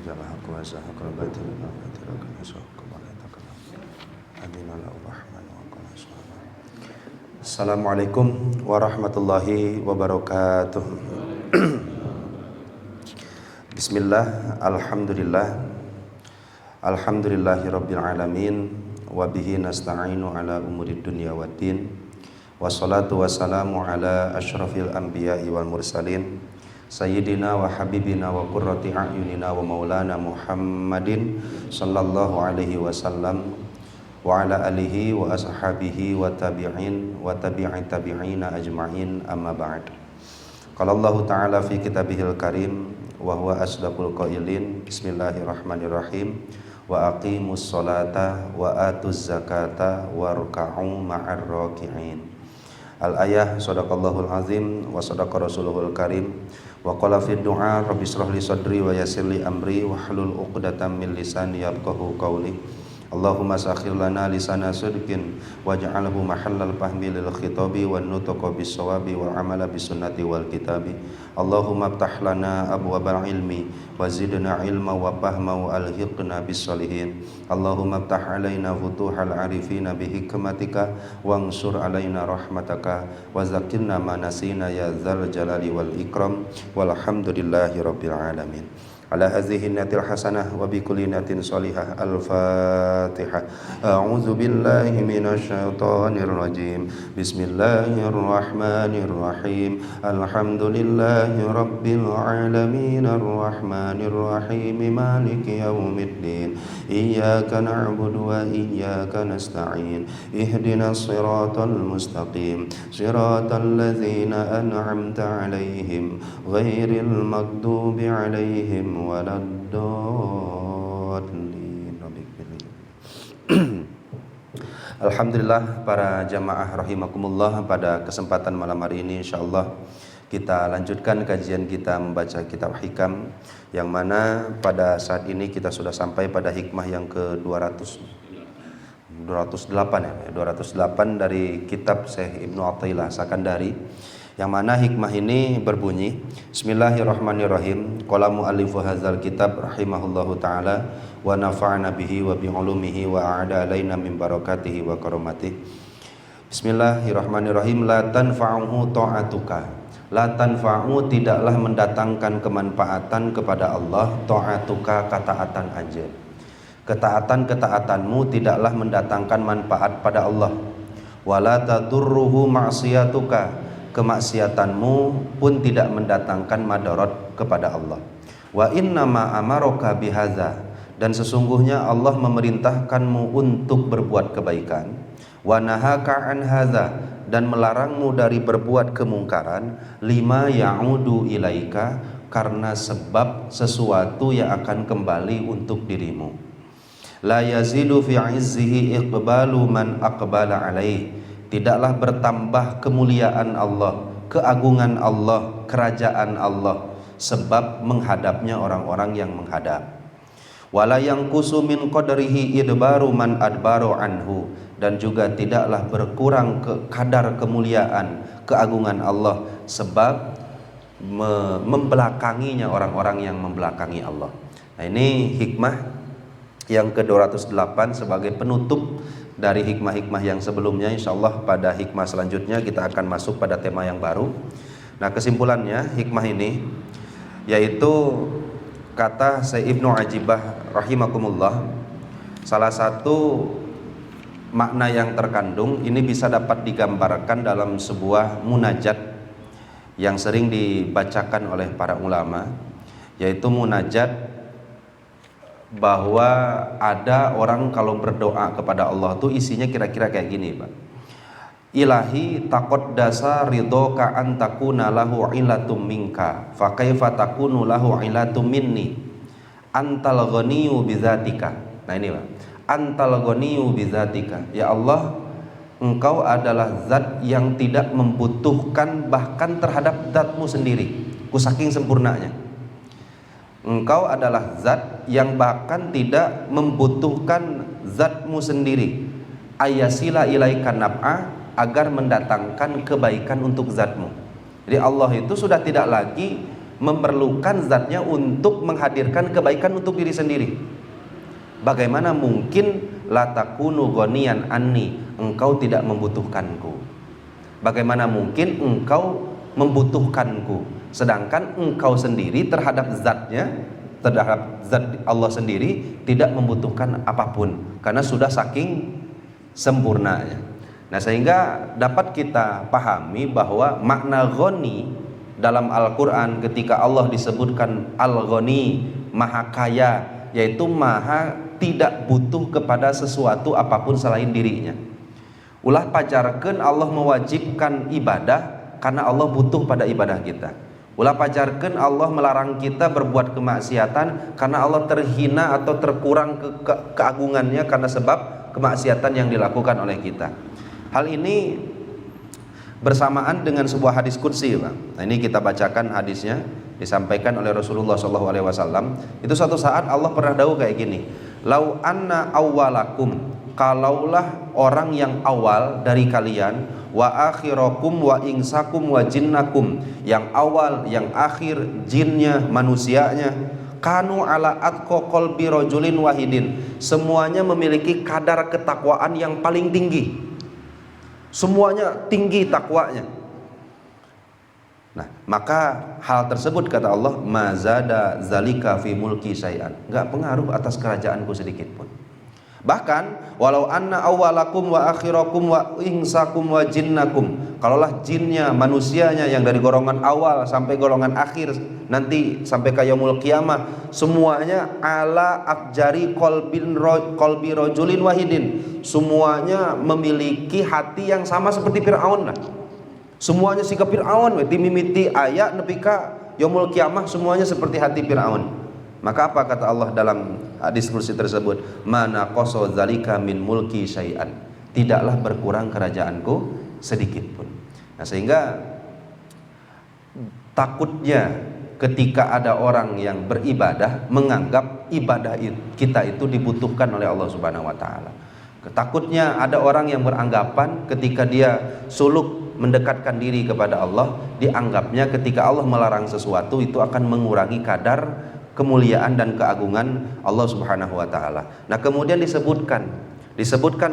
jalla haqqa wa zahaqal batil wa batila kana sawqa wa la takana aminal rahman wa qala subhanahu. Assalamualaikum warahmatullahi wabarakatuh. Bismillah, alhamdulillah, alhamdulillahirabbil alamin, wa bihi nasta'inu ala umurid dunya waddin, wassalatu wassalamu ala asyrafil anbiya'i wal mursalin, sayyidina wa habibina wa qurrati a'yunina wa maulana Muhammadin sallallahu alaihi wasallam wa ala alihi wa ashabihi wa tabi'in wa tabi'in tabi'ina ajma'in, amma ba'd. Qala Allah ta'ala fi kitabihil karim wa huwa asdaqul qailin, bismillahirrahmanirrahim, wa aqimus sholata wa atuz zakata warka'u ma'ar raki'in. Al-ayah, sadaqallahul azim wa sadaqa rasuluhul karim, wa qala fi du'a rabbi shrah li sadri wa yassir li amri wa hlul 'uqdatam min lisani yafqahu qawli. Allahumma sakhir lana lisana sidqin waj'alhu mahallal fahmi lil khitabi wan nutqa bis shawabi wal amala bis sunnati wal kitabi. Allahumma iftah lana abwabal ilmi wa zidna ilma wa fahma wa alhiqna bis sholihin. Allahumma iftah alaina futuhal arifina bi hikmatika wansur alaina rahmataka wa zakkirna ma nasina ya dzal jalali wal ikram walhamdulillahi rabbil alamin. Ala hadhihi niyatil hasanah wa bi kulli niyatin shalihah. Al-Fatihah. A'udzu billahi minasy syaithanir rajim. Bismillahirrahmanirrahim. Alhamdulillahi rabbil alamin arrahmanir rahim maliki yaumiddin. Iyyaka na'budu wa iyyaka nasta'in. Ihdinas siratal mustaqim. Siratal ladzina an'amta 'alaihim ghairil maghdubi 'alaihim waladdallin. Alhamdulillah para jamaah rahimakumullah, pada kesempatan malam hari ini insyaallah kita lanjutkan kajian kita membaca kitab hikam, yang mana pada saat ini kita sudah sampai pada hikmah yang ke-208 dari kitab Syekh Ibnu Athaillah Sakandari, yang mana hikmah ini berbunyi, Bismillahirrahmanirrahim. Qala mu'allifu hadzal kitab rahimahullahu taala wa nafa'ana bihi wa bi ulumihi wa a'ada alaina min barakatihi wa karamatihi. Bismillahirrahmanirrahim. La tanfa'uhu ta'atuka. La tanfa'u, tidaklah mendatangkan kemanfaatan kepada Allah, ta'atuka, ketaatan aja. Ketaatan-ketaatanmu tidaklah mendatangkan manfaat pada Allah. Wala tadurruhu ma'siyatuka, kemaksiatanmu pun tidak mendatangkan madarat kepada Allah. Wa innama amaraka bihadza, dan sesungguhnya Allah memerintahkanmu untuk berbuat kebaikan. Wa nahaka an hadza, dan melarangmu dari berbuat kemungkaran. Lima ya'udu ilaika, karena sebab sesuatu yang akan kembali untuk dirimu. La yazidu fi 'izzihi iqbalu man aqbala alaih, tidaklah bertambah kemuliaan Allah, keagungan Allah, kerajaan Allah, sebab menghadapnya orang-orang yang menghadap. Wala yanqusu min qadrihi idbaru man adbaru anhu, dan juga tidaklah berkurang kadar kemuliaan, keagungan Allah, sebab membelakanginya orang-orang yang membelakangi Allah. Nah, ini hikmah yang ke-208 sebagai penutup dari hikmah-hikmah yang sebelumnya. Insyaallah pada hikmah selanjutnya kita akan masuk pada tema yang baru. Nah, kesimpulannya hikmah ini yaitu kata Syekh Ibnu Ajibah rahimakumullah, salah satu makna yang terkandung ini bisa dapat digambarkan dalam sebuah munajat yang sering dibacakan oleh para ulama, yaitu munajat bahwa ada orang kalau berdoa kepada Allah tuh isinya kira-kira kayak gini, Pak. Ilahi taqaddasa ridhoka an takuna lahu ilatum minka fa kaifa takunu lahu ilatum minni antal ghaniyyu bizatika. Nah ini, Pak. Antal ghaniyyu bizatika. Ya Allah, Engkau adalah zat yang tidak membutuhkan bahkan terhadap zatmu sendiri, kusaking sempurnanya. Engkau adalah zat yang bahkan tidak membutuhkan zatmu sendiri. Ayasila ilaikan naf'a, agar mendatangkan kebaikan untuk zatmu. Jadi Allah itu sudah tidak lagi memerlukan zatnya untuk menghadirkan kebaikan untuk diri sendiri. Bagaimana mungkin la takunu ghaniyan anni, engkau tidak membutuhkanku. Bagaimana mungkin engkau membutuhkanku, sedangkan engkau sendiri terhadap zatnya, terhadap zat Allah sendiri tidak membutuhkan apapun karena sudah saking sempurnanya. Nah, sehingga dapat kita pahami bahwa makna ghani dalam Al-Quran ketika Allah disebutkan Al-Ghani, maha kaya, yaitu maha tidak butuh kepada sesuatu apapun selain dirinya. Ulah pajarkeun Allah mewajibkan ibadah karena Allah butuh pada ibadah kita. Ulah pajarkeun Allah melarang kita berbuat kemaksiatan karena Allah terhina atau terkurang keagungannya karena sebab kemaksiatan yang dilakukan oleh kita. Hal ini bersamaan dengan sebuah hadis qudsi, Bang. Nah, ini kita bacakan hadisnya, disampaikan oleh Rasulullah SAW. Itu suatu saat Allah pernah dawuh kayak gini, lau anna awwalakum, kalaulah orang yang awal dari kalian, wa akhirakum wa insakum wa jinnakum, yang awal yang akhir, jinnya manusianya, kanu ala atqa qalbi rajulin wahidin, semuanya memiliki kadar ketakwaan yang paling tinggi, semuanya tinggi takwanya. Nah, maka hal tersebut kata Allah, mazada zalika fi mulki syai'an, enggak pengaruh atas kerajaanku sedikit pun. Bahkan walau anna awwalakum wa akhirakum wa insakum wa jinnakum, kalaulah jinnya manusianya yang dari golongan awal sampai golongan akhir nanti sampai ke yaumul qiyamah, semuanya ala afjari qalbi rajulin wahidin, semuanya memiliki hati yang sama seperti Fir'aun lah. Semuanya sikap Fir'aun, timimiti ayat nepi ka yaumul qiyamah semuanya seperti hati Fir'aun. Maka apa kata Allah dalam hadis qudsi tersebut? Mana qaso zalika min mulki syai'an, tidaklah berkurang kerajaanku sedikit pun. Nah, sehingga takutnya ketika ada orang yang beribadah menganggap ibadah kita itu dibutuhkan oleh Allah Subhanahu wa taala. Takutnya ada orang yang beranggapan ketika dia suluk mendekatkan diri kepada Allah, dianggapnya ketika Allah melarang sesuatu itu akan mengurangi kadar kemuliaan dan keagungan Allah Subhanahu wa taala. Nah, kemudian disebutkan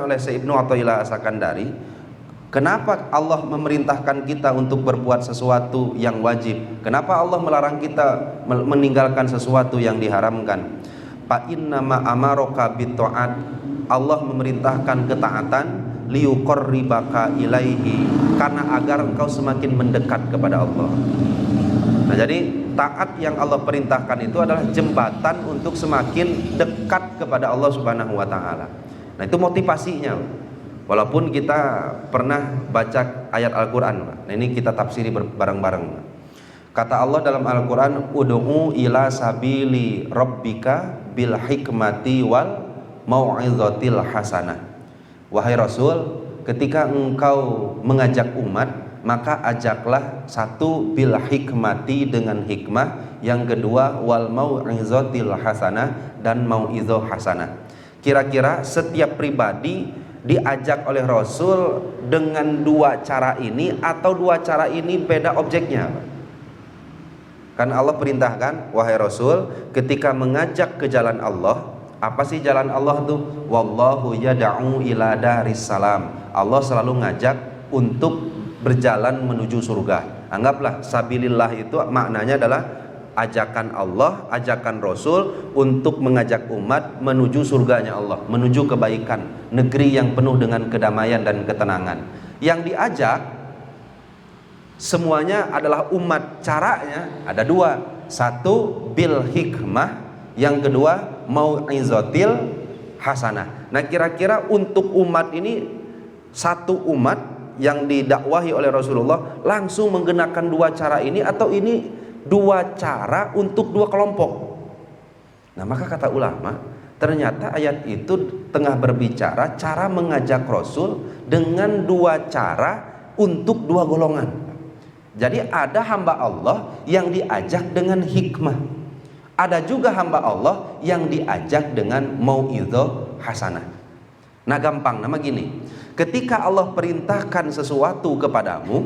oleh Syekh Ibnu Athaillah As-Sakandari, kenapa Allah memerintahkan kita untuk berbuat sesuatu yang wajib? Kenapa Allah melarang kita meninggalkan sesuatu yang diharamkan? Fa inna ma amaraka bitta'at, Allah memerintahkan ketaatan liyuqarribaka ilaihi, karena agar engkau semakin mendekat kepada Allah. Nah, jadi taat yang Allah perintahkan itu adalah jembatan untuk semakin dekat kepada Allah Subhanahu wa taala. Nah, itu motivasinya. Walaupun kita pernah baca ayat Al-Qur'an, nah ini kita tafsiri bareng-bareng. Kata Allah dalam Al-Qur'an, ud'u ila sabili rabbika bil hikmati wal mau'izatil hasanah. Wahai Rasul, ketika engkau mengajak umat, maka ajaklah satu bil hikmati dengan hikmah, yang kedua wal mau'izatil hasanah dan mau'izah hasanah. Kira-kira setiap pribadi diajak oleh Rasul dengan dua cara ini atau dua cara ini beda objeknya? Kan Allah perintahkan, wahai Rasul, ketika mengajak ke jalan Allah, apa sih jalan Allah tuh? Wallahu yad'u ila daris salam. Allah selalu ngajak untuk berjalan menuju surga. Anggaplah sabilillah itu maknanya adalah ajakan Allah, ajakan Rasul untuk mengajak umat menuju surganya Allah, menuju kebaikan, negeri yang penuh dengan kedamaian dan ketenangan. Yang diajak semuanya adalah umat. Caranya ada dua, satu bil hikmah, yang kedua mau'izatil hasanah. Nah, kira-kira untuk umat ini, satu umat yang didakwahi oleh Rasulullah langsung menggunakan dua cara ini, atau ini dua cara untuk dua kelompok? Nah, maka kata ulama, ternyata ayat itu tengah berbicara cara mengajak Rasul dengan dua cara untuk dua golongan. Jadi ada hamba Allah yang diajak dengan hikmah, ada juga hamba Allah yang diajak dengan mau'izah hasanah. Nah, gampang nama gini, ketika Allah perintahkan sesuatu kepadamu,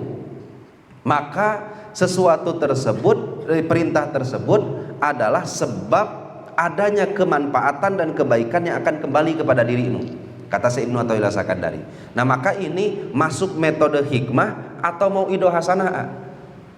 maka sesuatu tersebut perintah tersebut adalah sebab adanya kemanfaatan dan kebaikan yang akan kembali kepada dirimu, kata Syekh Ibnu Athaillah Sakandari. Nah maka ini masuk metode hikmah atau mauidhah hasanah.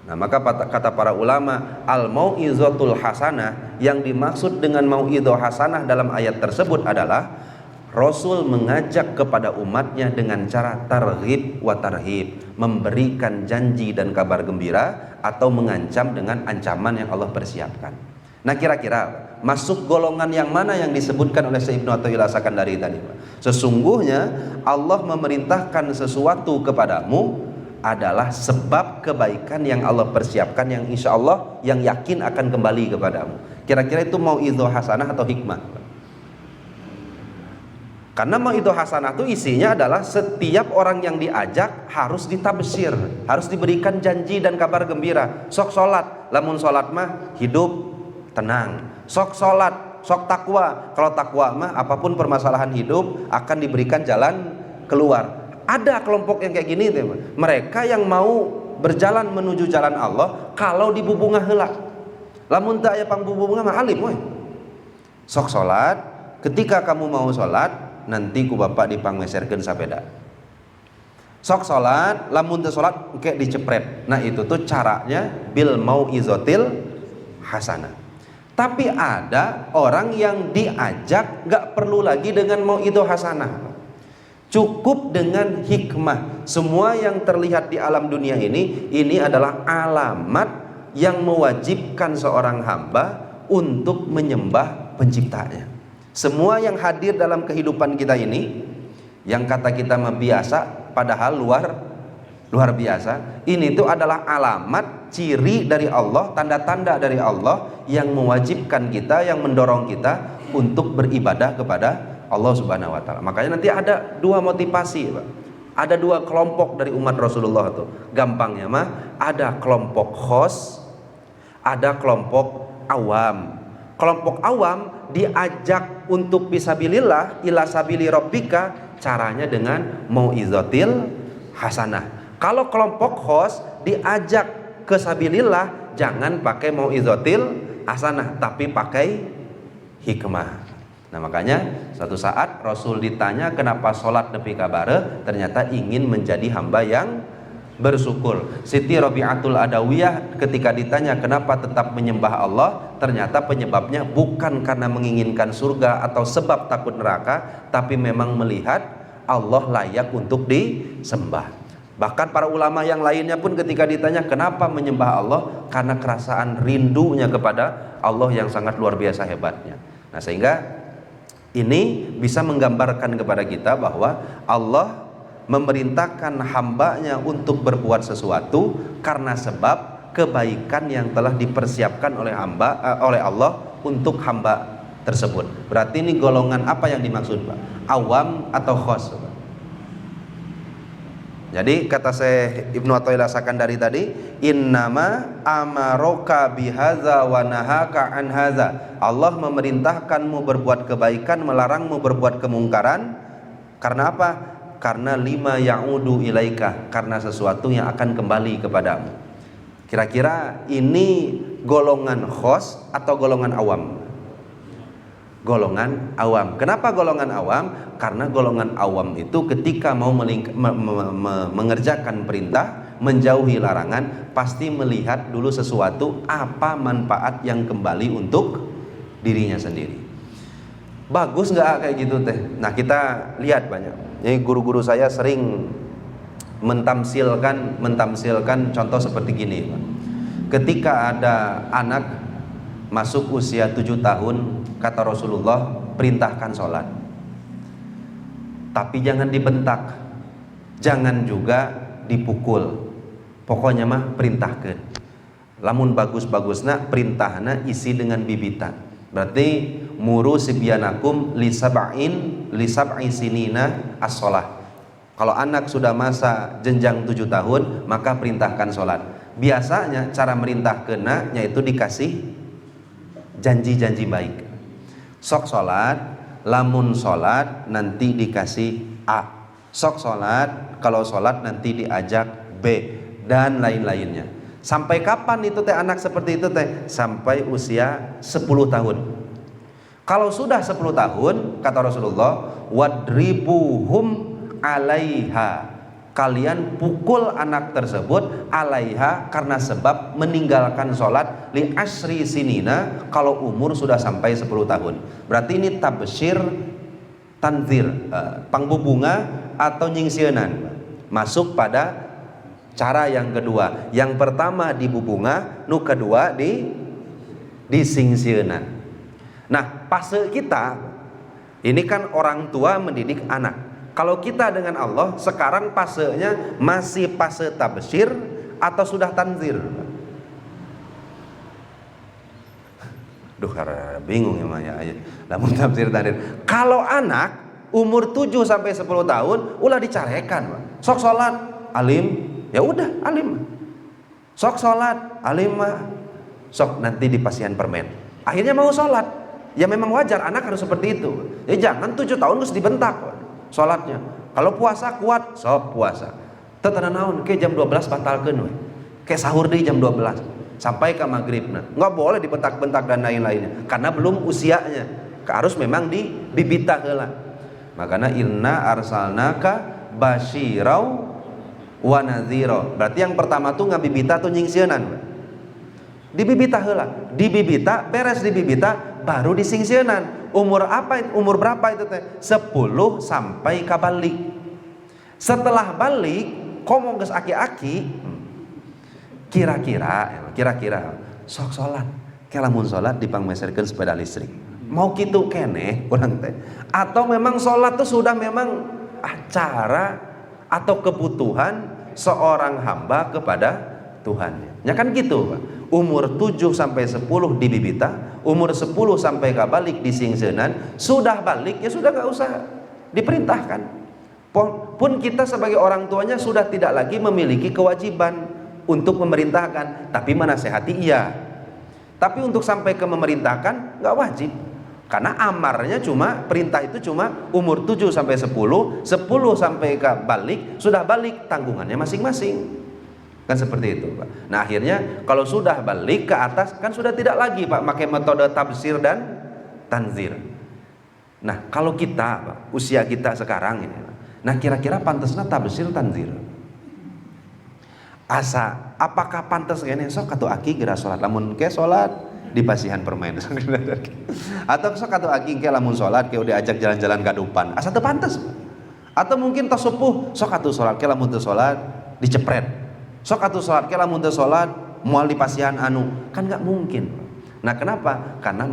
Nah maka kata para ulama, al mau'izatul hasanah, yang dimaksud dengan mauidhah hasanah dalam ayat tersebut adalah Rasul mengajak kepada umatnya dengan cara targhib wa tarhib, memberikan janji dan kabar gembira atau mengancam dengan ancaman yang Allah persiapkan. Nah kira-kira masuk golongan yang mana yang disebutkan oleh Syekh Ibnu Athaillah Sakandari tadi? Sesungguhnya Allah memerintahkan sesuatu kepadamu adalah sebab kebaikan yang Allah persiapkan, yang insya Allah, yang yakin akan kembali kepadamu. Kira-kira itu mauidhah hasanah atau hikmah? Karena mauidhah hasanah itu isinya adalah setiap orang yang diajak harus ditabsir, harus diberikan janji dan kabar gembira. Sok sholat, lamun sholat mah hidup tenang. Sok sholat, sok takwa. Kalau takwa mah apapun permasalahan hidup akan diberikan jalan keluar. Ada kelompok yang kayak gini teman. Mereka yang mau berjalan menuju jalan Allah kalau dibubungah heula. Lamun teu aya pangbubungah mah alim we. Sok sholat, ketika kamu mau sholat nanti ku bapak dipangmeserkeun sapeda. Sok sholat, lamun teu sholat engke dicepret. Nah itu tuh caranya bil mau'izatil hasanah. Tapi ada orang yang diajak gak perlu lagi dengan mauidhah hasanah, cukup dengan hikmah. Semua yang terlihat di alam dunia ini adalah alamat yang mewajibkan seorang hamba untuk menyembah penciptanya. Semua yang hadir dalam kehidupan kita ini, yang kata kita mah biasa padahal luar biasa, ini itu adalah alamat, ciri dari Allah, tanda-tanda dari Allah yang mewajibkan kita, yang mendorong kita untuk beribadah kepada Allah Subhanahu wa taala. Makanya nanti ada dua motivasi, Pak. Ada dua kelompok dari umat Rasulullah tuh. Gampangnya mah ada kelompok khos, ada kelompok awam. Kelompok awam diajak untuk fisabilillah ila sabili rabbika, caranya dengan mau'izatil hasanah. Kalau kelompok khos diajak ke sabilillah, jangan pakai mau'izatil hasanah, tapi pakai hikmah. Nah makanya suatu saat Rasul ditanya kenapa sholat nepi kabare, ternyata ingin menjadi hamba yang bersyukur. Siti Rabi'atul Adawiyah ketika ditanya kenapa tetap menyembah Allah, ternyata penyebabnya bukan karena menginginkan surga atau sebab takut neraka, tapi memang melihat Allah layak untuk disembah. Bahkan para ulama yang lainnya pun ketika ditanya kenapa menyembah Allah, karena kerasaan rindunya kepada Allah yang sangat luar biasa hebatnya. Nah sehingga ini bisa menggambarkan kepada kita bahwa Allah memerintahkan hambanya untuk berbuat sesuatu karena sebab kebaikan yang telah dipersiapkan oleh Allah untuk hamba tersebut. Berarti ini golongan apa yang dimaksud, Pak? Awam atau khos, Pak? Jadi kata Syekh Ibnu Athaillah Sakandari tadi, innama amaroka bihaza wa nahaka an haza. Allah memerintahkanmu berbuat kebaikan, melarangmu berbuat kemungkaran. Karena apa? Karena lima ya'udu ilaika, karena sesuatu yang akan kembali kepadamu. Kira-kira ini golongan khos atau golongan awam? Golongan awam. Kenapa golongan awam? Karena golongan awam itu ketika mau mengerjakan perintah, menjauhi larangan, pasti melihat dulu sesuatu apa manfaat yang kembali untuk dirinya sendiri. Bagus nggak kayak gitu teh? Nah kita lihat banyak. Jadi guru-guru saya sering mentamsilkan contoh seperti gini, Pak. Ketika ada anak masuk usia 7 tahun, kata Rasulullah, perintahkan sholat. Tapi jangan dibentak, jangan juga dipukul. Pokoknya mah perintahkan. Lamun bagus-bagusna perintahna isi dengan bibitan. Berarti muru sibyanakum li sab'i sinina as-sholah. Kalau anak sudah masa jenjang 7 tahun, maka perintahkan sholat. Biasanya cara merintahkeunna yaitu dikasih janji-janji baik. Sok sholat, lamun sholat nanti dikasih A. Sok sholat, kalau sholat nanti diajak B, dan lain-lainnya. Sampai kapan itu teh anak seperti itu teh? Sampai usia 10 tahun. Kalau sudah 10 tahun, kata Rasulullah, wadribuhum alaiha, kalian pukul anak tersebut alaiha karena sebab meninggalkan sholat li asri sinina, kalau umur sudah sampai 10 tahun. Berarti ini tabsyir tanzir, pangbubunga atau nyingsienan. Masuk pada cara yang kedua. Yang pertama di bubunga, nu kedua di singsienan. Nah, fase kita ini kan orang tua mendidik anak. Kalau kita dengan Allah sekarang fasenya masih fase tabsyir atau sudah tanzir? Duh, bingung ya Maya. Lamun tafsir tanzir. Kalau anak umur 7 sampai 10 tahun ulah dicarekan, sok salat alim, ya udah alim. Sok salat alim mah sok nanti di pasian permen. Akhirnya mau salat. Ya memang wajar anak harus seperti itu. Ya jangan 7 tahun terus dibentak salatnya. Kalau puasa kuat, sok puasa. Teu teu naon ke jam 12 batalkeun we. Ke sahur deui jam 12 sampai ke maghribna. Enggak boleh dibentak-bentak dan lain-lainnya karena belum usianya. Harus memang dibibita heula. Makanya inna arsalnaka basyirau wa nadhira. Berarti yang pertama tuh ngabibita tuh nyingsienan. Dibibita heula, dibibita, beres dibibita baru disingsienan. Umur berapa itu teh? 10 sampai ka balik. Setelah balik, komo geus aki-aki, kira-kira sok salat. Ke lamun salat dipangmeserkeun sepeda listrik. Mau kitu keneh urang teh. Atau memang salat itu sudah memang acara atau kebutuhan seorang hamba kepada Tuhannya. Ya kan gitu, Pak. Umur 7 sampai 10 dibibita, umur 10 sampai ka balik disingseunan, sudah balik ya sudah enggak usah diperintahkan. Pun kita sebagai orang tuanya sudah tidak lagi memiliki kewajiban untuk memerintahkan, tapi menasehati iya. Tapi untuk sampai ke memerintahkan enggak wajib. Karena amarnya cuma, perintah itu cuma umur 7 sampai 10 sampai ke balik, sudah balik tanggungannya masing-masing. Kan seperti itu, Pak. Nah akhirnya kalau sudah balik ke atas kan sudah tidak lagi, Pak, pakai metode tafsir dan tanzir. Nah kalau kita, Pak, usia kita sekarang ini, nah kira-kira pantasnya tafsir tanzir. Asa apakah pantas kene sok atuh aki geura salat, lamun ke salat di pasihan permen. Atau sok atuh aki ke lamun salat ke udah ajak jalan-jalan kadupan. Asa teu pantes. Atau mungkin tos sepuh sok atuh salat ke lamun teu salat dicepret. Sok atuh salat ke lamun teu salat moal di pasihan anu, kan enggak mungkin. Nah, kenapa? Karena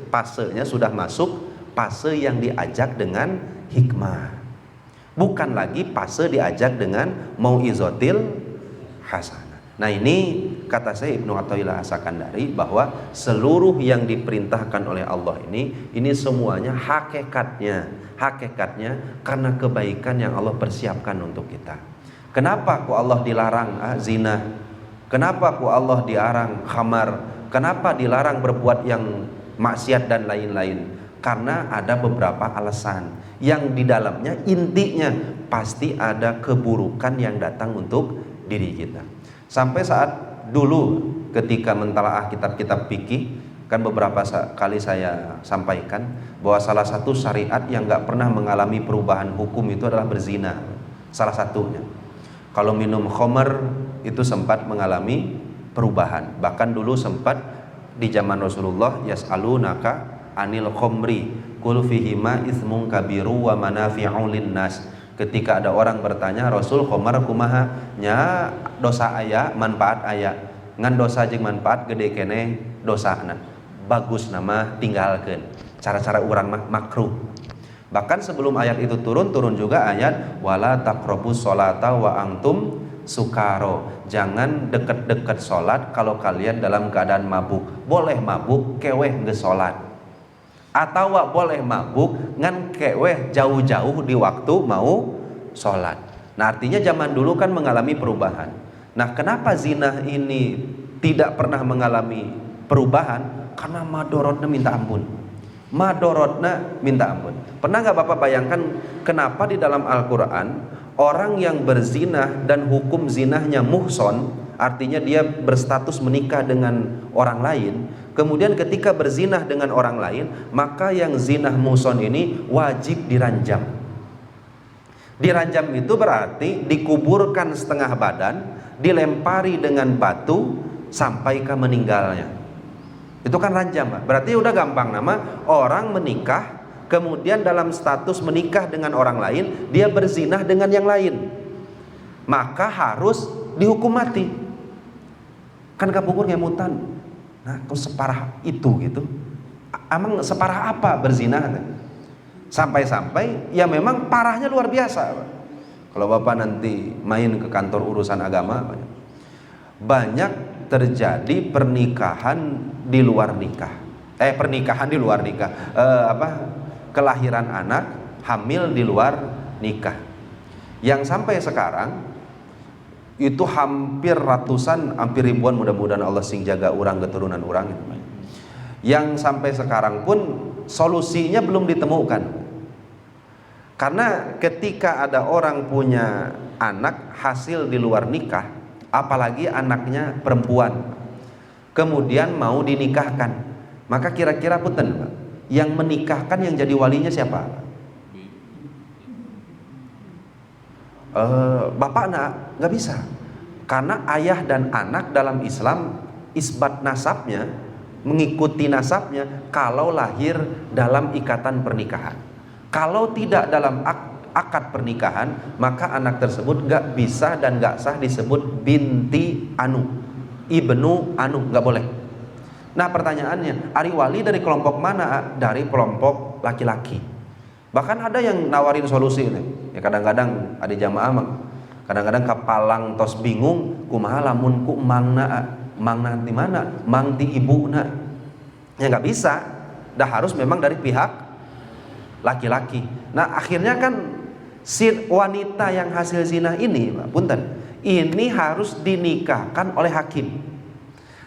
fasenya sudah masuk fase yang diajak dengan hikmah. Bukan lagi fase diajak dengan mau'izatil hasanah. Nah, ini kata saya Ibnu Athaillah As-Sakandari bahwa seluruh yang diperintahkan oleh Allah ini semuanya hakikatnya karena kebaikan yang Allah persiapkan untuk kita. Kenapa ku Allah dilarang zina? Kenapa ku Allah dilarang khamar? Kenapa dilarang berbuat yang maksiat dan lain-lain? Karena ada beberapa alasan yang di dalamnya intinya pasti ada keburukan yang datang untuk diri kita. Sampai saat dulu ketika mentalaah kitab-kitab fikih, kan beberapa kali saya sampaikan bahwa salah satu syariat yang gak pernah mengalami perubahan hukum itu adalah berzina. Salah satunya. Kalau minum khamar itu sempat mengalami perubahan. Bahkan dulu sempat di zaman Rasulullah yas'alunaka anil khamri qul fihima itsmun kabiru wa manafi'u linnas. Ketika ada orang bertanya, Rasul khamar kumaha? Nya dosa aya, manfaat aya. Ngan dosa jeung manfaat gede keneh dosana. Bagus nama tinggalkeun. Cara-cara urang mah makruh. Bahkan sebelum ayat itu turun juga ayat wala taqrabus sholata wa antum sukaro. Jangan dekat-dekat sholat kalau kalian dalam keadaan mabuk. Boleh mabuk keweh geus sholat. Atau boleh mabuk ngan keweh jauh-jauh di waktu mau sholat. Nah artinya zaman dulu kan mengalami perubahan. Nah kenapa zina ini tidak pernah mengalami perubahan? Karena madorotnya minta ampun. Madorotna minta ampun. Pernah gak Bapak bayangkan kenapa di dalam Al-Quran orang yang berzina dan hukum zinahnya muhson artinya dia berstatus menikah dengan orang lain, kemudian ketika berzinah dengan orang lain, maka yang zinah muhson ini wajib diranjam. Diranjam itu berarti dikuburkan setengah badan, dilempari dengan batu sampai ke meninggalnya. Itu kan ranjam, Pak. Berarti udah gampang nama, orang menikah, kemudian dalam status menikah dengan orang lain, dia berzinah dengan yang lain, maka harus dihukum mati. Kan kapungkur ngemutan. Nah, kok separah itu gitu? Emang separah apa berzinah? Sampai-sampai ya memang parahnya luar biasa, Pak. Kalau Bapak nanti main ke kantor urusan agama, banyak terjadi pernikahan di luar nikah. Pernikahan di luar nikah. Kelahiran anak, hamil di luar nikah. Yang sampai sekarang itu hampir ratusan, hampir ribuan, mudah-mudahan Allah sing jaga orang keturunan orang. Yang sampai sekarang pun solusinya belum ditemukan. Karena ketika ada orang punya anak hasil di luar nikah, apalagi anaknya perempuan, kemudian mau dinikahkan, maka kira-kira punten, Pak, yang menikahkan, yang jadi walinya siapa? Bapak nak, nggak bisa, karena ayah dan anak dalam Islam isbat nasabnya, mengikuti nasabnya kalau lahir dalam ikatan pernikahan. Kalau tidak dalam akad pernikahan, maka anak tersebut nggak bisa dan nggak sah disebut binti anu, ibnu anu, nggak boleh. Nah pertanyaannya, ari wali dari kelompok mana? Dari kelompok laki-laki. Bahkan ada yang nawarin solusi ini. Ya kadang-kadang ada jamaah, kadang-kadang kapalang tos bingung, kumaha lamun ku mangna di mana? Mang di ibu na. Ya nggak bisa. Dah harus memang dari pihak laki-laki. Nah akhirnya kan si wanita yang hasil zina ini, punten, ini harus dinikahkan oleh hakim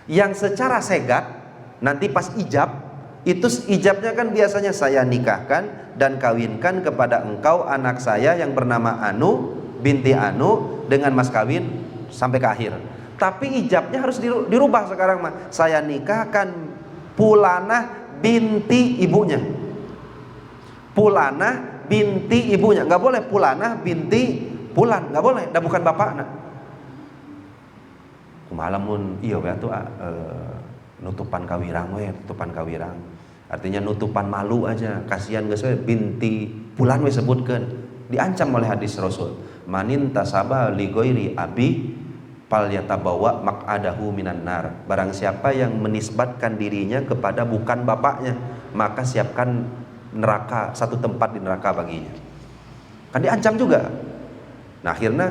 yang secara segat. Nanti pas ijab, itu ijabnya kan biasanya saya nikahkan dan kawinkan kepada engkau anak saya yang bernama Anu binti Anu dengan mas kawin sampai ke akhir. Tapi ijabnya harus dirubah sekarang, mah saya nikahkan Pulanah binti ibunya. Pulanah binti ibunya, nggak boleh Pulanah binti Pulan, nggak boleh, dah bukan bapakna. Kumalamun iya ya tuh nutupan kawirang we, nutupan kawirang. Artinya nutupan malu aja, kasihan geus we binti Pulan we sebutkeun. Diancam oleh hadis Rasul, manin tasaba li ghairi abi fal yatabawa maq'adahu minan nar. Barang siapa yang menisbatkan dirinya kepada bukan bapaknya, maka siapkan neraka, satu tempat di neraka baginya. Kan diancam juga. Nah akhirnya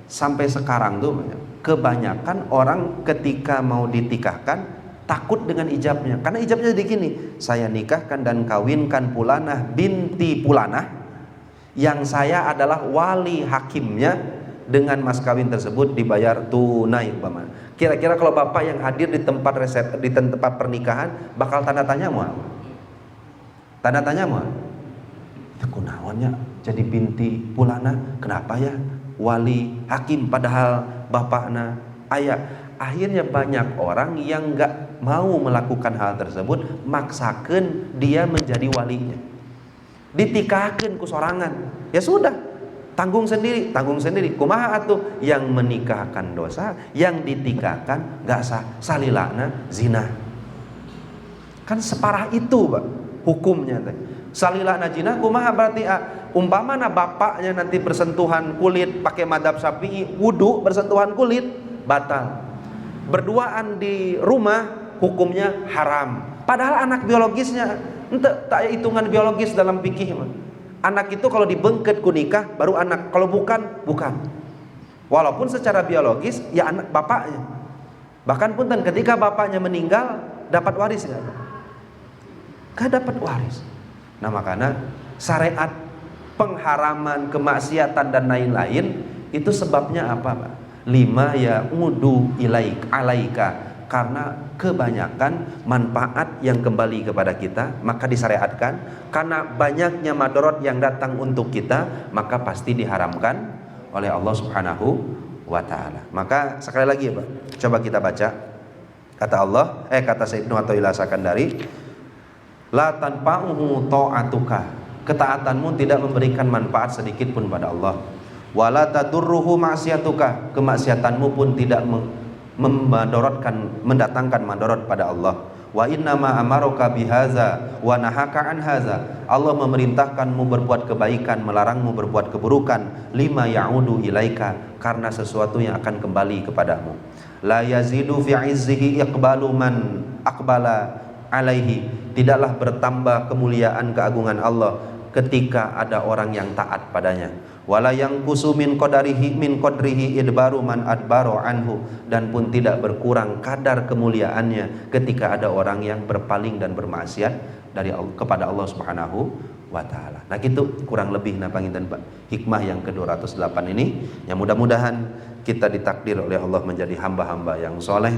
sampai sekarang tuh kebanyakan orang ketika mau ditikahkan takut dengan ijabnya, karena ijabnya jadi gini, saya nikahkan dan kawinkan Pulanah binti Pulanah yang saya adalah wali hakimnya, dengan mas kawin tersebut dibayar tunai. Kira-kira kalau bapak yang hadir di tempat di tempat pernikahan bakal tanda tanya mau? Tanda tanya mah, kunaonnya jadi binti Pulanah, kenapa ya wali hakim padahal bapakna ayah. Akhirnya banyak orang yang nggak mau melakukan hal tersebut, maksakan dia menjadi walinya, ditikahkan ku sorangan, ya sudah tanggung sendiri. Kumaha atuh, yang menikahkan dosa, yang ditikahkan nggak sah, salilana zina. Kan separah itu, Pak, hukumnya teh. Salilana zina kumaha berarti umpamana bapaknya nanti bersentuhan kulit pakai madzhab Syafi'i, wudu bersentuhan kulit batal. Berduaan di rumah hukumnya haram. Padahal anak biologisnya ente tak hitungan biologis dalam fikih. Anak itu kalau dibengket ku nikah baru anak, kalau bukan bukan. Walaupun secara biologis ya anak bapaknya. Bahkan punten ketika bapaknya meninggal dapat waris enggak? Gak dapat waris. Nah makanya syariat pengharaman kemaksiatan dan lain-lain itu sebabnya apa, Pak? 5 ya ngudu ilaik alaika, karena kebanyakan manfaat yang kembali kepada kita maka disyariatkan. Karena banyaknya madorot yang datang untuk kita maka pasti diharamkan oleh Allah Subhanahu wa ta'ala. Maka sekali lagi ya Pak, coba kita baca kata Allah, kata Ibnu Athaillah Sakandari, la tanfa'uhu ta'atuka, ketaatanmu tidak memberikan manfaat sedikit pun pada Allah. Wala tadurruhu ma'siyatuka, kemaksiatanmu pun tidak mendatangkan mandorot pada Allah. Wa innama amaraka bihaza wa nahaka an haza, Allah memerintahkanmu berbuat kebaikan, melarangmu berbuat keburukan. Lima ya'udu ilaika, karena sesuatu yang akan kembali kepadamu. La yazidu fi izzihi iqbalu man aqbala alaihi, tidaklah bertambah kemuliaan keagungan Allah ketika ada orang yang taat padanya. Wala yanqusu min qadrihi idbaru man adbaro anhu, dan pun tidak berkurang kadar kemuliaannya ketika ada orang yang berpaling dan bermaksiat dari Allah, kepada Allah Subhanahu wa taala. Nah gitu kurang lebih panginten hikmah yang ke-208 ini, yang mudah-mudahan kita ditakdir oleh Allah menjadi hamba-hamba yang soleh.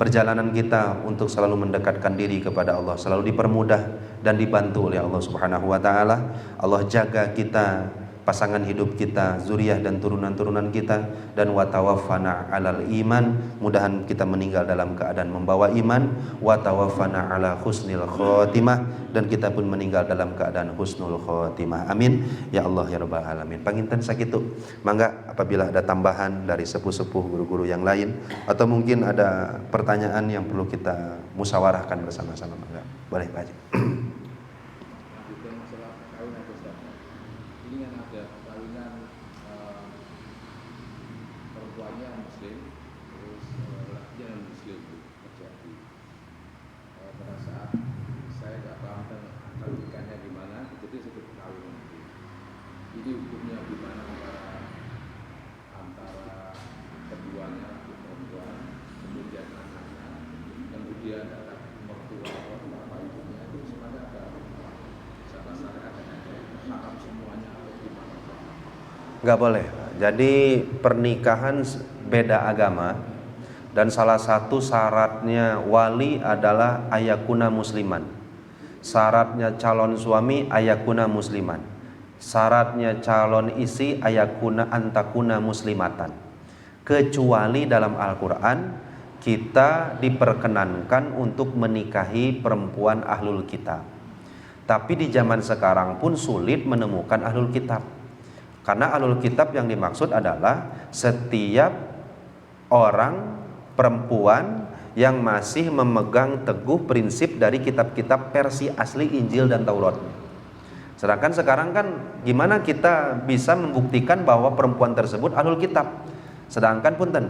Perjalanan kita untuk selalu mendekatkan diri kepada Allah selalu dipermudah dan dibantu oleh Allah Subhanahu wa taala. Allah jaga kita, pasangan hidup kita, zuriyah dan turunan-turunan kita, dan watawaffana alal iman, mudahan kita meninggal dalam keadaan membawa iman, watawaffana ala husnil khotimah, dan kita pun meninggal dalam keadaan husnul khotimah. Amin ya Allah ya rabbal alamin. Panginten sakitu, mangga apabila ada tambahan dari sepuh-sepuh guru-guru yang lain, atau mungkin ada pertanyaan yang perlu kita musyawarahkan bersama-sama, mangga boleh Pak Haji. Nggak boleh. Jadi pernikahan beda agama, dan salah satu syaratnya wali adalah ayakuna musliman. Syaratnya calon suami ayakuna musliman. Syaratnya calon istri ayakuna antakuna muslimatan. Kecuali dalam Al-Quran kita diperkenankan untuk menikahi perempuan ahlul kitab. Tapi di zaman sekarang pun sulit menemukan ahlul kitab. Karena ahlul kitab yang dimaksud adalah setiap orang perempuan yang masih memegang teguh prinsip dari kitab-kitab versi asli Injil dan Taurat. Sedangkan sekarang kan gimana kita bisa membuktikan bahwa perempuan tersebut ahlul kitab? Sedangkan punten,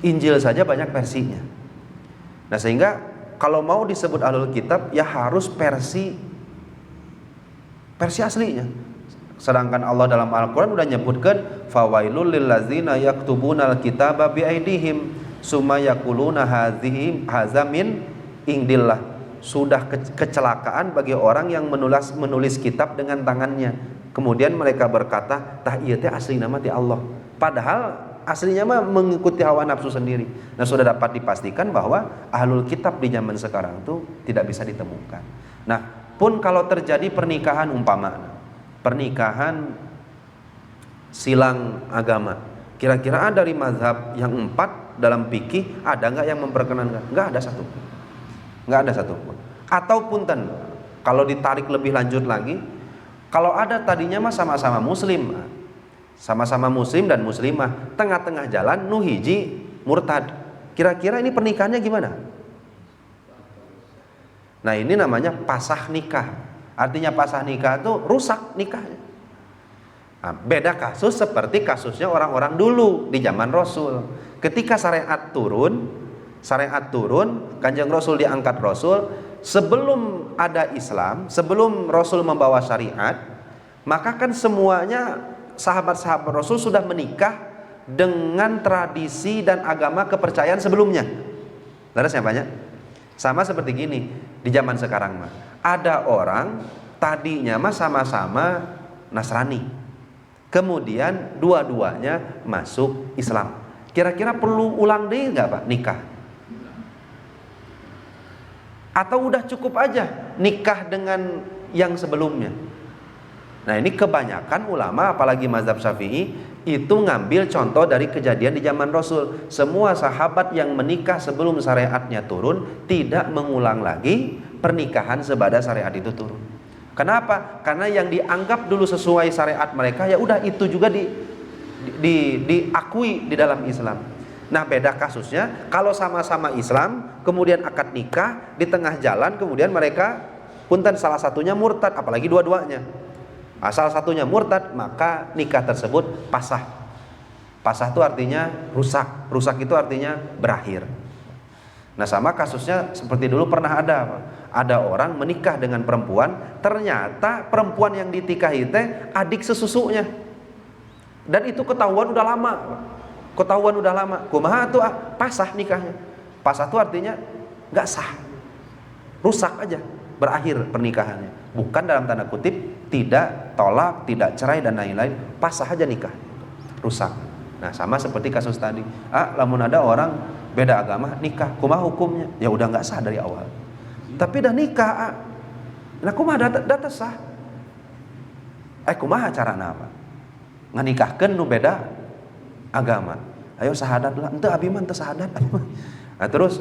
Injil saja banyak versinya. Nah sehingga kalau mau disebut ahlul kitab ya harus versi aslinya. Sedangkan Allah dalam Al-Quran udah nyebutkan fawailul lil ladzina yaktubunal kitaba biaidihim summa yaquluna hadza min indillah. Sudah kecelakaan bagi orang yang menulis kitab dengan tangannya, kemudian mereka berkata tah ieu teh asli nama ti Allah, padahal aslinya mah mengikuti hawa nafsu sendiri. Nah sudah dapat dipastikan bahwa ahlul kitab di zaman sekarang tuh tidak bisa ditemukan. Nah pun kalau terjadi pernikahan pernikahan silang agama, kira-kira dari mazhab yang 4 dalam fikih ada nggak yang memperkenankan? Nggak ada satu. Atau punten, kalau ditarik lebih lanjut lagi, kalau ada tadinya mah sama-sama muslim dan muslimah, tengah-tengah jalan nu hiji murtad, kira-kira ini pernikahannya gimana? Nah ini namanya pasah nikah. Artinya pasah nikah itu rusak nikahnya. Nah, beda kasus seperti kasusnya orang-orang dulu di zaman Rasul. Ketika syariat turun, Kanjeng Rasul diangkat Rasul, sebelum ada Islam, sebelum Rasul membawa syariat, maka kan semuanya sahabat-sahabat Rasul sudah menikah dengan tradisi dan agama kepercayaan sebelumnya. Lalu saya banyak. Sama seperti gini di zaman sekarang mah. Ada orang tadinya mah sama-sama Nasrani, kemudian dua-duanya masuk Islam. Kira-kira perlu ulang deh nggak Pak nikah? Atau udah cukup aja nikah dengan yang sebelumnya? Nah ini kebanyakan ulama apalagi mazhab Syafi'i itu ngambil contoh dari kejadian di zaman Rasul. Semua sahabat yang menikah sebelum syariatnya turun tidak mengulang lagi pernikahan sebada syariat itu turun. Kenapa? Karena yang dianggap dulu sesuai syariat mereka ya udah itu juga diakui di dalam Islam. Nah beda kasusnya kalau sama-sama Islam kemudian akad nikah di tengah jalan kemudian mereka punten salah satunya murtad apalagi dua-duanya. Salah satunya murtad maka nikah tersebut pasah. Pasah itu artinya rusak. Rusak itu artinya berakhir. Nah sama kasusnya seperti dulu pernah ada orang menikah dengan perempuan, ternyata perempuan yang ditikahi teh adik sesusunya. Dan itu ketahuan udah lama. Ketahuan udah lama. Kumaha tuh pasah nikahnya. Pasah itu artinya nggak sah. Rusak aja, berakhir pernikahannya. Bukan dalam tanda kutip tidak tolak, tidak cerai dan lain-lain, pasah aja nikah. Rusak. Nah, sama seperti kasus tadi. Lamun ada orang beda agama nikah, kumaha hukumnya? Ya udah nggak sah dari awal. Tapi dah nikah, nah kumaha data sah? Kumaha carana apa? Nganikahkeun nu beda agama. Ayo sahadat lah, ente abi mah ente sahadat. Nah terus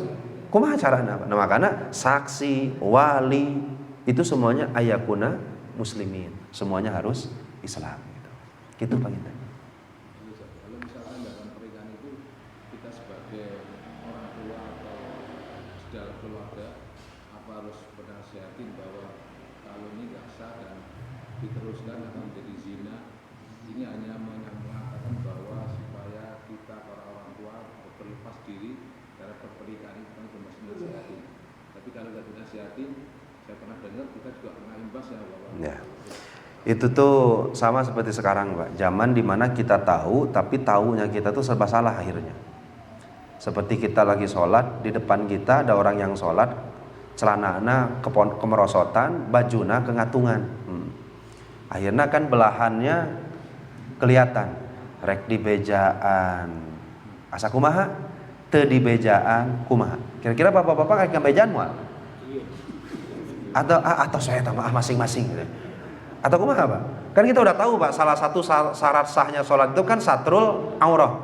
kumaha carana apa? Nah makanya saksi, wali itu semuanya ayakuna muslimin. Semuanya harus Islam gitu. Gitu Pak Gita. Kalau misalkan dalam pernikahan itu kita sebagai orang tua atau dalam keluarga apa harus menasihatin bahwa kalau ini nggak sah dan diteruskan akan menjadi zina. Ini hanya mengatakan bahwa supaya kita para orang tua berlepas diri dari pernikahan itu kan cuma dinasihatin. Tapi kalau nggak dinasihatin, saya pernah dengar kita juga pernah imbas ya bahwa itu tuh sama seperti sekarang Pak. Zaman dimana kita tahu tapi taunya kita tuh serba salah akhirnya. Seperti kita lagi sholat, di depan kita ada orang yang sholat, celanana kemerosotan, bajuna kengatungan. Akhirnya kan belahannya kelihatan, rek di bejaan, asa kumaha, teu di bejaan kumaha. Kira-kira bapak-bapak kayak bejaan moal? Atau saya tambah masing-masing gitu. Atau kumaha Pak? Kan kita udah tahu Pak, salah satu syarat sahnya sholat itu kan satrul aurah,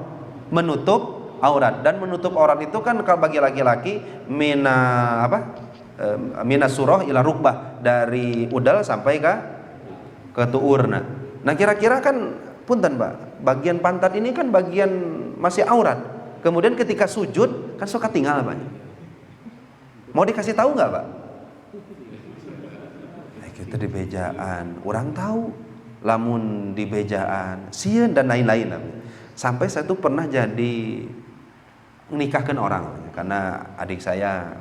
menutup aurat. Dan menutup aurat itu kan kalau bagi laki-laki mina surah ila rukbah, dari udal sampai ke tuurna. Nah kira-kira kan punten Pak, bagian pantat ini kan bagian masih aurat. Kemudian ketika sujud kan suka tinggal Pak. Mau dikasih tahu nggak Pak? Kita di bejaan, orang tahu lamun di bejaan, sieun dan lain-lain. Sampai saya tuh pernah jadi nikahkan orang karena adik saya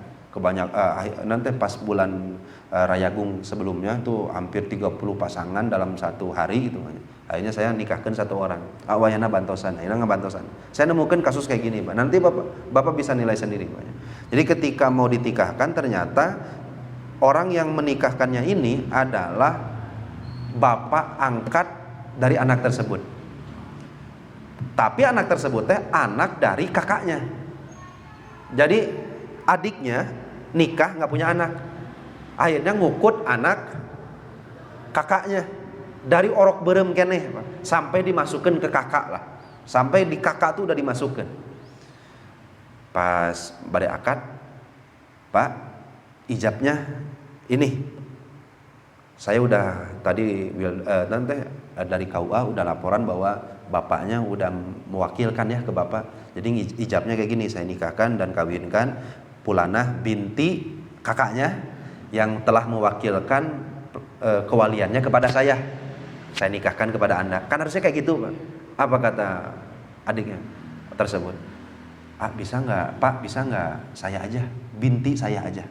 nanti pas bulan Rayagung sebelumnya tuh hampir 30 pasangan dalam satu hari gitu. Akhirnya saya nikahkan satu orang. Wayana bantosan, akhirnya ngabantosan. Saya nemukan kasus kayak gini, Pak. Nanti Bapak bisa nilai sendiri, Pak. Jadi ketika mau dinikahkan ternyata orang yang menikahkannya ini adalah bapak angkat dari anak tersebut. Tapi anak tersebut anak dari kakaknya. Jadi adiknya nikah nggak punya anak. Akhirnya ngukut anak kakaknya dari orok berem keneh sampai dimasukkan ke kakak lah. Sampai di kakak tuh udah dimasukkan. Pas badai akad, Pak, ijabnya ini. Saya udah tadi nanti dari KUA udah laporan bahwa bapaknya udah mewakilkan ya ke bapak. Jadi ijabnya kayak gini, saya nikahkan dan kawinkan Pulanah binti kakaknya yang telah mewakilkan kewaliannya kepada saya. Saya nikahkan kepada Anda. Kan harusnya kayak gitu, Pak. Apa kata adiknya tersebut? Bisa nggak, Pak? Bisa nggak? Saya aja, binti saya aja.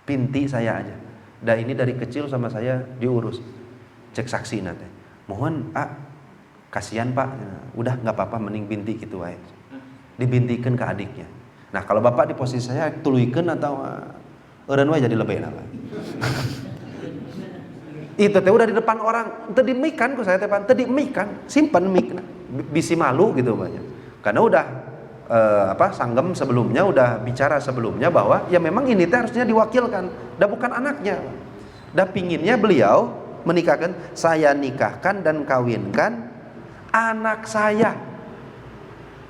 Binti saya aja. Dan ini dari kecil sama saya diurus. Cek saksi nanti. Mohon, kasihan Pak. Udah nggak apa-apa, mending binti gitu aja. Dibintikan ke adiknya. Nah kalau bapak di posisi saya tuluikeun atau eureun wae jadi lebih enak. Itu teh udah di depan orang, teu dimikan ku saya teh teu dimikan, simpen mic bisi malu gitu banyak. Karena udah sanggem sebelumnya udah bicara sebelumnya bahwa ya memang ini teh harusnya diwakilkan, dah bukan anaknya. Dah pinginnya beliau menikahkan, saya nikahkan dan kawinkan anak saya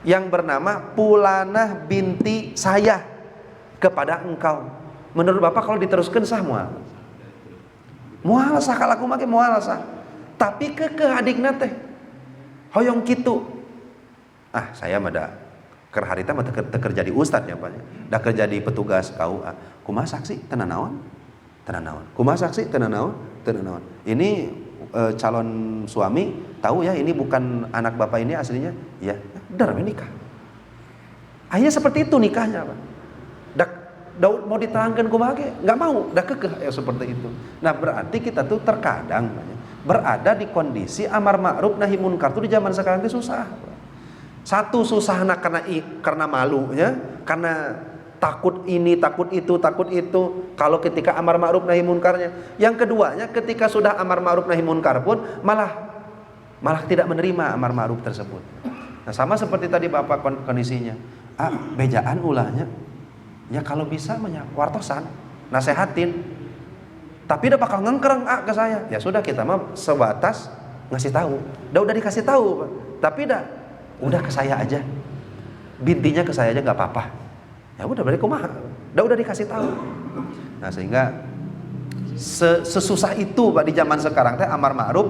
yang bernama Pulanah binti saya kepada engkau. Menurut Bapak kalau diteruskan sah mual? Mual sah, kalau aku make mual sah. Tapi ke adikna teh hoyong kitu. Saya mah da keur harita mah teu kerja di ustad nya Pak. Da kerja di petugas KUA. Kumaha saksi teu naon? Teu naon. Kumaha saksi teu naon? Teu naon. Ini calon suami tahu ya ini bukan anak bapak ini aslinya? Ya, dar nikah. Akhirnya seperti itu nikahnya, Pak. Daud mau diterangkan kumaha ge? Enggak mau, dah kekeh ya seperti itu. Nah, berarti kita tuh terkadang berada di kondisi amar ma'ruf nahi munkar tuh di zaman sekarang itu susah. Satu susahna karena malunya, karena takut ini, takut itu. Kalau ketika amar ma'ruf nahi munkarnya. Yang keduanya, ketika sudah amar ma'ruf nahi munkar pun malah tidak menerima amar ma'ruf tersebut. Nah, sama seperti tadi Bapak kondisinya. Bejaan ulahnya. Ya kalau bisa wartosan, nasehatin. Tapi udah bakal ngengkereng ke saya. Ya sudah, kita mah sebatas ngasih tahu. Udah dikasih tahu, Pak. Tapi udah ke saya aja. Bintinya ke saya aja enggak apa-apa. Ya udah berarti kumaha. Udah dikasih tahu. Nah, sehingga sesusah itu Pak di zaman sekarang teh amar ma'ruf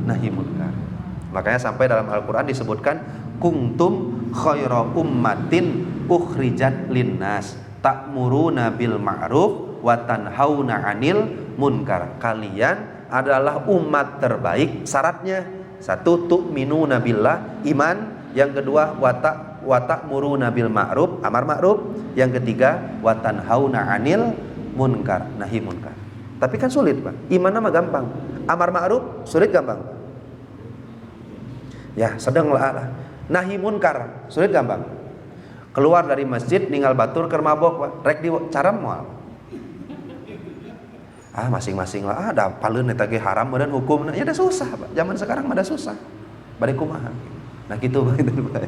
nahi munkar. Makanya sampai dalam Al-Qur'an disebutkan kuntum khaira ummatin ukhrijat linnas ta'muruna bil ma'ruf wa tanhauna 'anil munkar. Kalian adalah umat terbaik. Syaratnya satu, tu'minuna billah, iman. Yang kedua, wa ta'muruna bil ma'ruf, amar ma'ruf. Yang ketiga, wa tanhauna 'anil munkar, nahi munkar. Tapi kan sulit, Pak. Iman mah gampang. Amar ma'ruf sulit gampang. Ya, sedang lah. Nahi munkar sulit gampang. Keluar dari masjid ninggal batur keur mabok, Pak. Rek di caram moal. Masing-masing lah. Da paleun eta ge haram dan hukumna. Ya da susah, Pak. Zaman sekarang mah da susah. Bari kumaha. Nah gitu, Pak.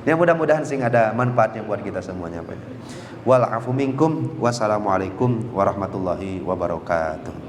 Ya mudah-mudahan sing ada manfaatnya buat kita semuanya, Pak. Wal afu minkum. Wassalamualaikum warahmatullahi wabarakatuh.